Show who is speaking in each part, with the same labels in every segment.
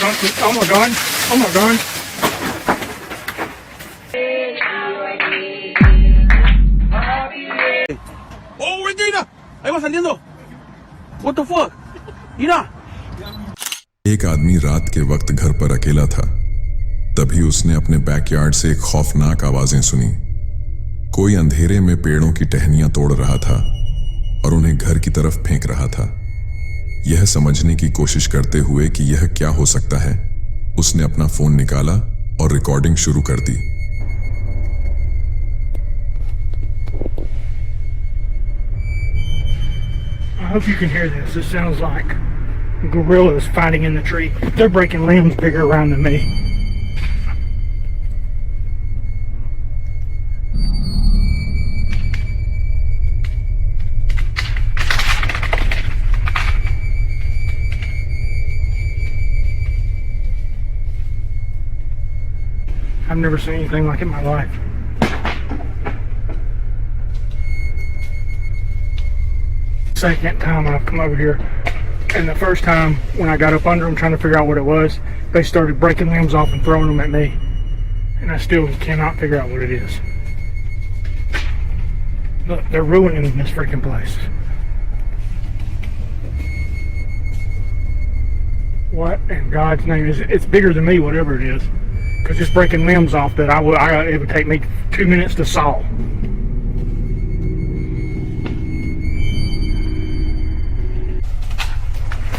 Speaker 1: Oh my god. Oh my god.
Speaker 2: Oh, Regina! Ahí va saliendo. What the fuck? Mira.
Speaker 3: एक आदमी रात के वक्त घर पर अकेला था। तभी उसने अपने बैकयार्ड से एक खौफनाक आवाजें सुनी। कोई अंधेरे में पेड़ों की टहनियां तोड़ रहा था और उन्हें घर की तरफ फेंक रहा था। यह समझने की कोशिश करते हुए कि यह क्या हो सकता है, उसने अपना फोन निकाला और रिकॉर्डिंग शुरू कर दी।
Speaker 1: I hope you can hear this. This sounds like gorillas fighting in the tree. They're breaking limbs bigger around than me. I've never seen anything like it in my life. Second time I've come over here, and the first time when I got up under them trying to figure out what it was, they started breaking limbs off and throwing them at me, and I still cannot figure out what it is. Look, they're ruining this freaking place. What in God's name is it? It's bigger than me, whatever it is, because it's breaking limbs off that it would take me 2 minutes to saw.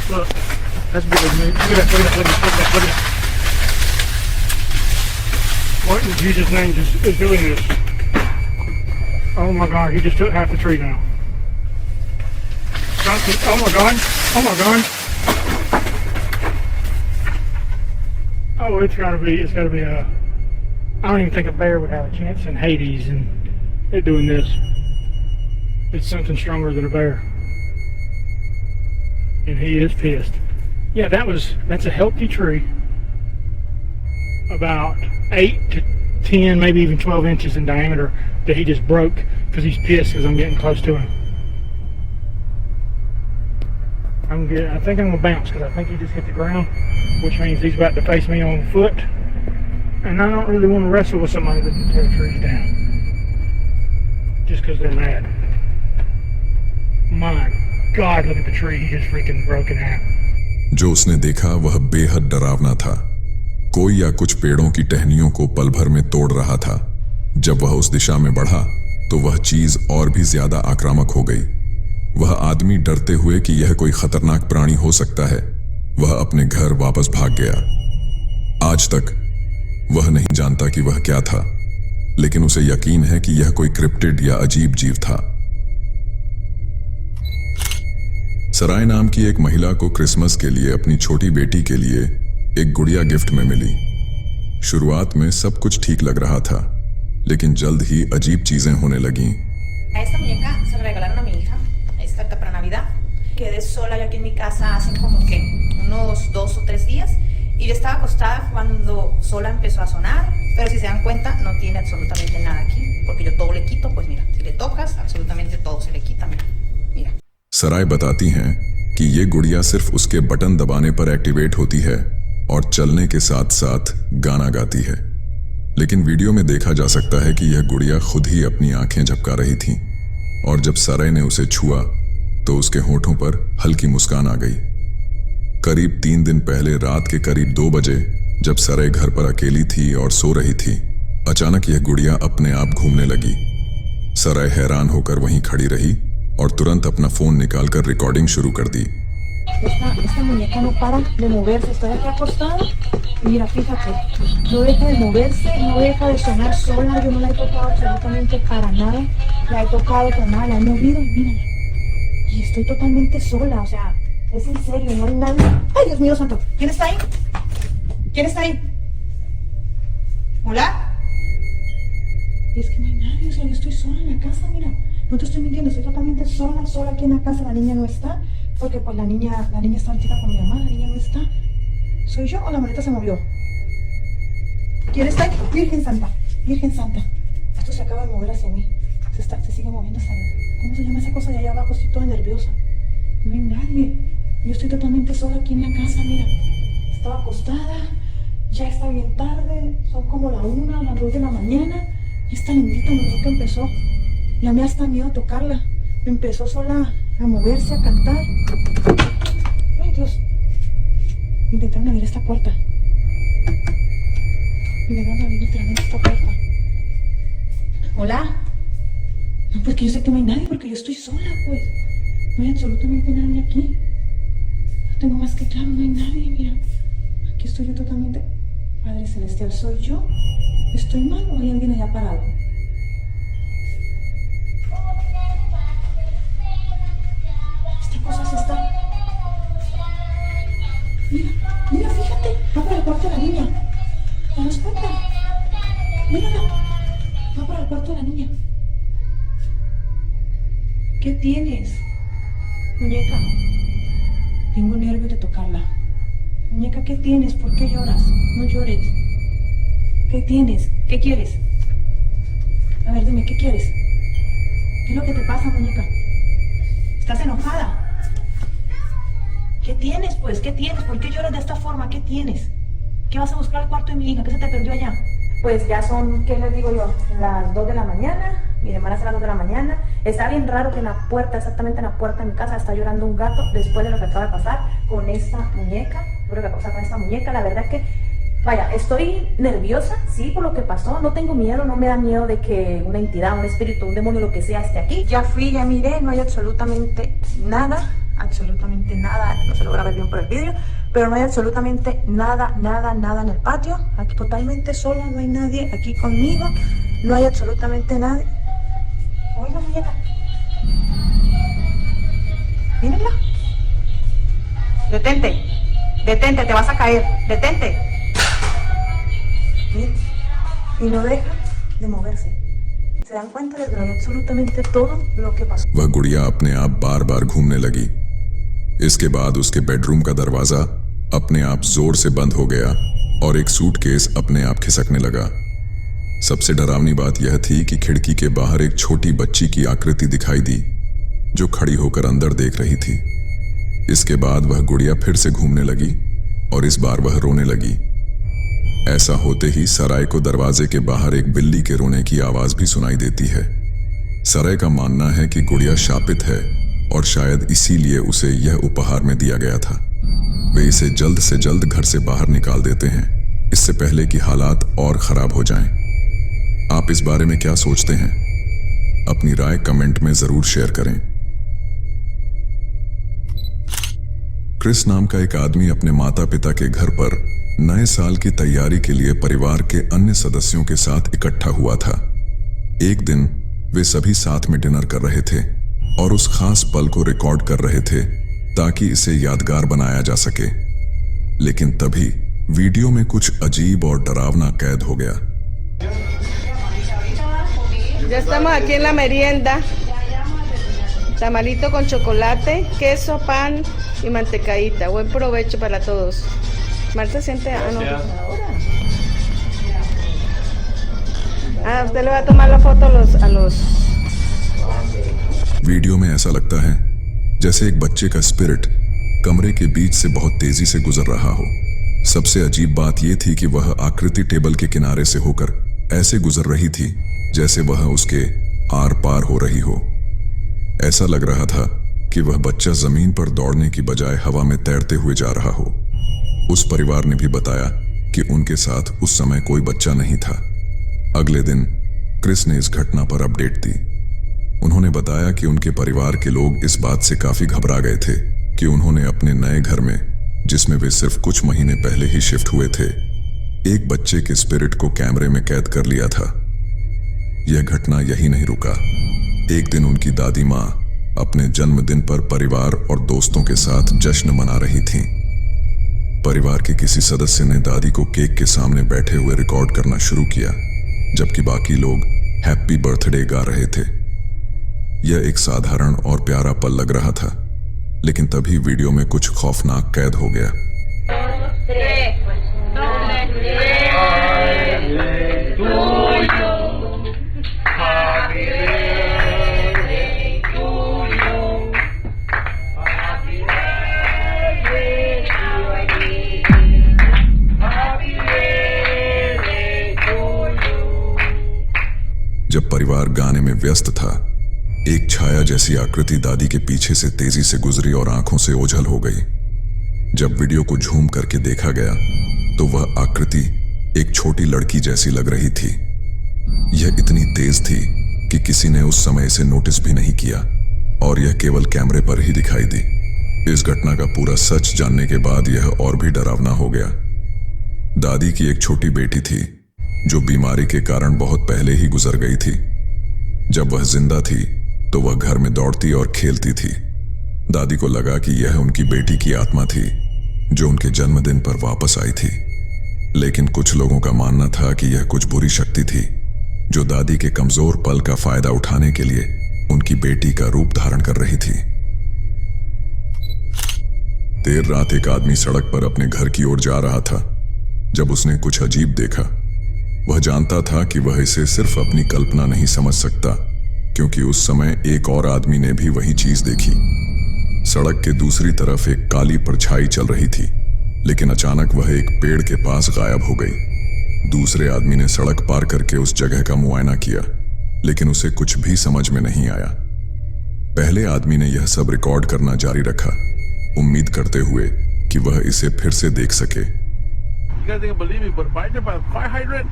Speaker 1: Look, that's bigger than me. Look at that. What in Jesus' name is doing this? Oh my God, he just took half the tree down. Oh my God. Oh my God. Oh, it's gotta be I don't even think a bear would have a chance in Hades and it doing this. It's something stronger than a bear. And he is pissed. Yeah, that's a healthy tree. About 8 to 10, maybe even 12 inches in diameter that he just broke because he's pissed because I'm getting close to him. I think I'm gonna bounce because I think he just hit the ground, which means he's about to face me on foot. And I don't really want to wrestle with somebody that can tear trees down just because they're mad. My God, look at the tree he just freaking broke in half.
Speaker 3: जो उसने देखा वह बेहद डरावना था। कोई या कुछ पेड़ों की टहनियों को पल भर में तोड़ रहा था। जब वह उस दिशा में बढ़ा तो वह चीज और भी ज्यादा आक्रामक हो गई। वह आदमी डरते हुए कि यह कोई खतरनाक प्राणी हो सकता है, वह अपने घर वापस भाग गया। आज तक वह नहीं जानता कि वह क्या था, लेकिन उसे यकीन है कि यह कोई क्रिप्टिड या अजीब जीव था। सराय नाम की एक महिला को क्रिसमस के लिए अपनी छोटी बेटी के लिए एक गुड़िया गिफ्ट में मिली। शुरुआत में सब कुछ ठीक लग रहा था, लेकिन जल्द ही अजीब चीजें होने लगीं।
Speaker 4: Esta muñeca se la regalaron a mi hija, esta para Navidad. Quedé sola yo aquí en mi casa hace como que unos 2 o 3 días y yo estaba acostada cuando sola empezó a sonar, pero si se dan cuenta no tiene absolutamente nada aquí, porque yo todo le quito, pues mira, si le tocas absolutamente todo se le quita, mira.
Speaker 3: सराय बताती हैं कि ये गुड़िया सिर्फ उसके button दबाने पर activate होती है और चलने के साथ साथ गाना गाती है। लेकिन वीडियो में देखा जा सकता है कि यह गुड़िया खुद ही अपनी आंखें झपका रही थी और जब सराय ने उसे छुआ तो उसके होठों पर हल्की मुस्कान आ गई। करीब 3 दिन पहले रात के करीब 2 बजे जब सराय घर पर अकेली थी और सो रही थी, अचानक यह गुड़िया अपने आप घूमने लगी। सराय हैरान होकर वहीं खड़ी रही और तुरंत अपना फोन निकालकर रिकॉर्डिंग शुरू कर दी।
Speaker 5: Esta muñeca no para de moverse, estoy aquí acostada y mira, fíjate, no deja de moverse, no deja de sonar sola, yo no la he tocado absolutamente para nada, la he tocado para nada, la he movido y mírala, y estoy totalmente sola, o sea, es en serio, no hay nadie. ¡Ay, Dios mío santo! ¿Quién está ahí? ¿Quién está ahí? ¿Hola? Y es que no hay nadie, o sea, yo estoy sola en la casa, mira, no te estoy mintiendo, estoy totalmente sola aquí en la casa, la niña no está. Porque pues la niña está ahorita con mi mamá, la niña no está. ¿Soy yo o la maleta se movió? ¿Quién está ahí? Virgen Santa, esto se acaba de mover hacia mí, se sigue moviendo hacia mí. ¿Cómo se llama esa cosa de allá abajo? Estoy toda nerviosa. No hay nadie, yo estoy totalmente sola aquí en la casa, mira. estaba acostada, ya está bien tarde, son como la 1, las 2 de la mañana. Esta bendita muñeca empezó, ya me hasta miedo tocarla. Empezó sola a moverse, a cantar. Ay, Dios. Intentaron abrir esta puerta. Intentaron abrir literalmente esta puerta. Hola. No, porque yo sé que no hay nadie, porque yo estoy sola, pues. No hay absolutamente nadie aquí. No tengo más que claro, no hay nadie, mira. Aquí estoy yo totalmente. Padre Celestial, ¿soy yo? ¿Estoy mal o hay alguien allá parado? Esta cosa se está... Mira, mira, fíjate. Va para el cuarto de la niña. ¿Te das cuenta? Mírala. Va para el cuarto de la niña. ¿Qué tienes, muñeca? Tengo nervios de tocarla. Muñeca, ¿qué tienes? ¿Por qué lloras? No llores. ¿Qué tienes? ¿Qué quieres? A ver, dime, ¿qué quieres? ¿Qué es lo que te pasa, muñeca? ¿Estás enojada? ¿Qué tienes, pues? ¿Qué tienes? ¿Por qué lloras de esta forma? ¿Qué tienes? ¿Qué vas a buscar al cuarto de mi hija? ¿Qué se te perdió allá? Pues ya son, ¿qué les digo yo? Las 2 de la mañana. Mi hermana es a las 2 de la mañana. Está bien raro que en la puerta, exactamente en la puerta de mi casa, está llorando un gato después de lo que acaba de pasar con esta muñeca. Lo que pasa con esta muñeca, la verdad es que, vaya, estoy nerviosa, sí, por lo que pasó. No tengo miedo, no me da miedo de que una entidad, un espíritu, un demonio, lo que sea, esté aquí. Ya fui, ya miré, no hay absolutamente nada. Absolutamente nada, no se logra ver bien por el vídeo, pero no hay absolutamente nada en el patio. Aquí totalmente sola, no hay nadie aquí conmigo, no hay absolutamente nadie. Oiga, muñeca, mírenla. Detente, detente, te vas a caer, detente. Miren, y no deja de moverse. ¿Se dan cuenta? Les grabé absolutamente todo lo que pasó.
Speaker 3: वह गुड़िया अपने आप बार बार घूमने लगी। इसके बाद उसके bedroom का दरवाजा अपने आप जोर से बंद हो गया और एक सूटकेस अपने आप खिसकने लगा। सबसे डरावनी बात यह थी कि खिड़की के बाहर एक छोटी बच्ची की आकृति दिखाई दी जो खड़ी होकर अंदर देख रही थी। इसके बाद वह गुड़िया फिर से घूमने लगी और इस बार वह रोने लगी। ऐसा होते ही सराय को दरवाजे के बाहर एक बिल्ली के रोने की आवाज भी सुनाई देती है। सराय का मानना है कि गुड़िया शापित है और शायद इसीलिए उसे यह उपहार में दिया गया था। वे इसे जल्द से जल्द घर से बाहर निकाल देते हैं, इससे पहले कि हालात और खराब हो जाएं। आप इस बारे में क्या सोचते हैं? अपनी राय कमेंट में जरूर शेयर करें। क्रिस नाम का एक आदमी अपने माता पिता के घर पर नए साल की तैयारी के लिए परिवार के अन्य सदस्यों के साथ इकट्ठा हुआ था। एक दिन वे सभी साथ में डिनर कर रहे थे और उस खास पल को रिकॉर्ड कर रहे थे ताकि इसे यादगार बनाया जा सके। लेकिन तभी वीडियो में कुछ अजीब और डरावना कैद हो गया।
Speaker 6: Ya estamos aquí en la merienda. Tamalito con chocolate, queso, pan y mantecadita. Buen provecho para todos. Marta siente... Ah, no. Ah, usted le va a tomar la foto a los...
Speaker 3: video में ऐसा लगता है जैसे एक बच्चे का spirit कमरे के बीच से बहुत तेजी से गुजर रहा हो। सबसे अजीब बात यह थी कि वह आकृति टेबल के किनारे से होकर ऐसे गुजर रही थी जैसे वह उसके आर पार हो रही हो। ऐसा लग रहा था कि वह बच्चा जमीन पर दौड़ने की बजाय हवा में तैरते हुए जा रहा हो। उस परिवार ने भी बताया कि उनके साथ उस समय कोई बच्चा नहीं था। अगले दिन क्रिस ने इस घटना पर अपडेट दी। उन्होंने बताया कि उनके परिवार के लोग इस बात से काफी घबरा गए थे कि उन्होंने अपने नए घर में, जिसमें वे सिर्फ कुछ महीने पहले ही शिफ्ट हुए थे, एक बच्चे के स्पिरिट को कैमरे में कैद कर लिया था। यह घटना यही नहीं रुका। एक दिन उनकी दादी माँ अपने जन्मदिन पर परिवार और दोस्तों के साथ जश्न मना रही थीं। परिवार के किसी सदस्य ने दादी को केक के सामने बैठे हुए रिकॉर्ड करना शुरू किया, जबकि बाकी लोग हैप्पी बर्थडे गा रहे थे। यह एक साधारण और प्यारा पल लग रहा था, लेकिन तभी वीडियो में कुछ खौफनाक कैद हो गया। जब परिवार गाने में व्यस्त था, एक छाया जैसी आकृति दादी के पीछे से तेजी से गुजरी और आंखों से ओझल हो गई। जब वीडियो को झूम करके देखा गया तो वह आकृति एक छोटी लड़की जैसी लग रही थी। यह इतनी तेज थी कि किसी ने उस समय इसे नोटिस भी नहीं किया और यह केवल कैमरे पर ही दिखाई दी। इस घटना का पूरा सच जानने के बाद यह और भी डरावना हो गया। दादी की एक छोटी बेटी थी जो बीमारी के कारण बहुत पहले ही गुजर गई थी। जब वह जिंदा थी तो वह घर में दौड़ती और खेलती थी। दादी को लगा कि यह उनकी बेटी की आत्मा थी जो उनके जन्मदिन पर वापस आई थी, लेकिन कुछ लोगों का मानना था कि यह कुछ बुरी शक्ति थी जो दादी के कमजोर पल का फायदा उठाने के लिए उनकी बेटी का रूप धारण कर रही थी। देर रात एक आदमी सड़क पर अपने घर की ओर जा रहा था जब उसने कुछ अजीब देखा। वह जानता था कि वह इसे सिर्फ अपनी कल्पना नहीं समझ सकता, क्योंकि उस समय एक और आदमी ने भी वही चीज देखी। सड़क के दूसरी तरफ एक काली परछाई चल रही थी, लेकिन अचानक वह एक पेड़ के पास गायब हो गई। दूसरे आदमी ने सड़क पार करके उस जगह का मुआयना किया, लेकिन उसे कुछ भी समझ में नहीं आया। पहले आदमी ने यह सब रिकॉर्ड करना जारी रखा, उम्मीद करते हुए कि वह इसे फिर से देख सके।
Speaker 2: You guys didn't believe me, but right there by the fire hydrant,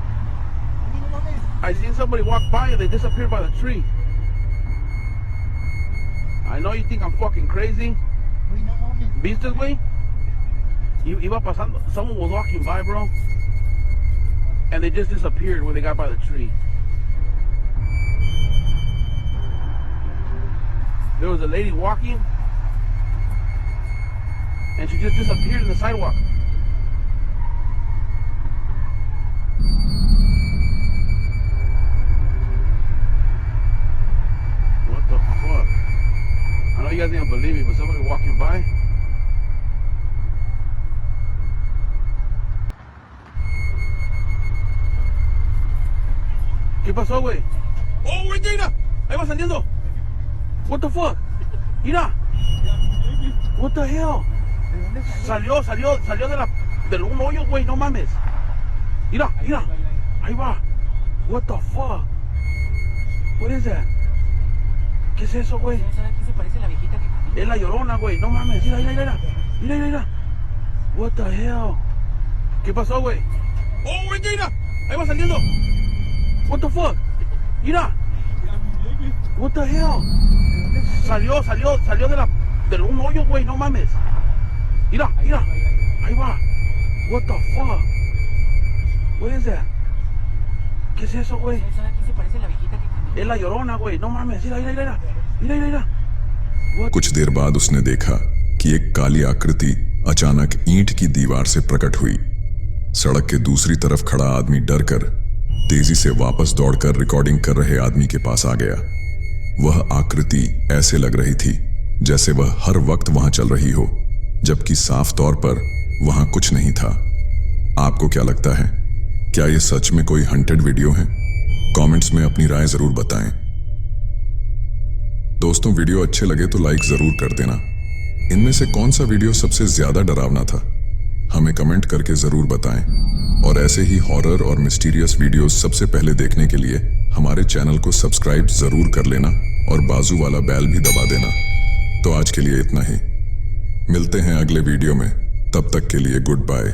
Speaker 2: I seen somebody walk by and they disappeared by the tree. I know you think I'm fucking crazy. ¿Viste, güey? Iba pasando, someone was walking by, bro, and they just disappeared when they got by the tree. There was a lady walking, and she just disappeared in the sidewalk. What the fuck? I know you guys didn't believe me, but somebody walking by. ¿Qué pasó, güey? Oh, güey, mira, ahí va saliendo. What the fuck? Mira. What the hell? Salió del un hoyo, güey, no mames. Mira, ahí va. What the fuck? What is that? ¿Qué es eso, güey? Es la Llorona, güey, no mames. Mira. What the hell? ¿Qué pasó, güey? Oh, güey, mira, ahí va saliendo. What the fuck? Mira. What the hell? Salió del un hoyo, güey, no mames. Mira, ahí va. What the fuck? What is that? ¿Qué es eso, güey? Es la Llorona, güey, no mames. Mira.
Speaker 3: कुछ देर बाद उसने देखा कि एक काली आकृति अचानक ईंट की दीवार से प्रकट हुई। सड़क के दूसरी तरफ खड़ा आदमी डरकर तेजी से वापस दौड़कर रिकॉर्डिंग कर रहे आदमी के पास आ गया। वह आकृति ऐसे लग रही थी जैसे वह हर वक्त वहां चल रही हो, जबकि साफ तौर पर वहां कुछ नहीं था। आपको क्या लगता है, क्या यह सच में कोई हंटेड वीडियो है? कमेंट्स में अपनी राय जरूर बताएं। दोस्तों, वीडियो अच्छे लगे तो लाइक जरूर कर देना। इनमें से कौन सा वीडियो सबसे ज्यादा डरावना था, हमें कमेंट करके जरूर बताएं। और ऐसे ही हॉरर और मिस्टीरियस वीडियोस सबसे पहले देखने के लिए हमारे चैनल को सब्सक्राइब जरूर कर लेना और बाजू वाला बेल भी दबा देना। तो आज के लिए इतना ही, मिलते हैं अगले वीडियो में, तब तक के लिए गुड बाय।